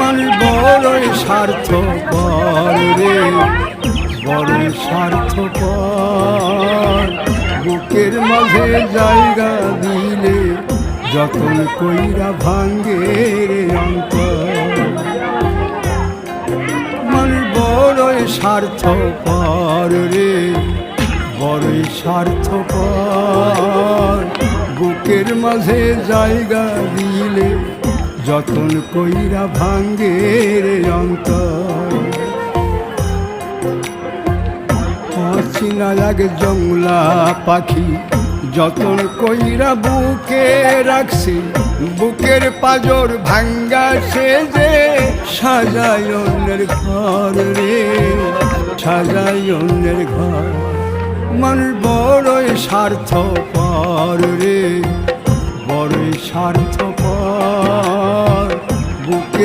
মানুষ বড়ই স্বার্থপর রে, বড়ই স্বার্থপর। বুকের মাঝে জায়গা দিলে যতন কইরা ভাঙ্গে রে অন্তর। মানুষ বড়ই স্বার্থপর রে, বড়ই স্বার্থপর। বুকের মাঝে জায়গা দিলে যতন কইরা ভাঙ্গে রে অন্তর। অচিনা লাগে জংলা পাখি যতন কইরা বুকে রাখছি, বুকের পাজর ভাঙ্গা সে যে সাজায় অন্যের ঘর রে, সাজায় অন্যের ঘর। মানুষ বড়ই স্বার্থপর রে, বড়ই স্বার্থপর। বুকের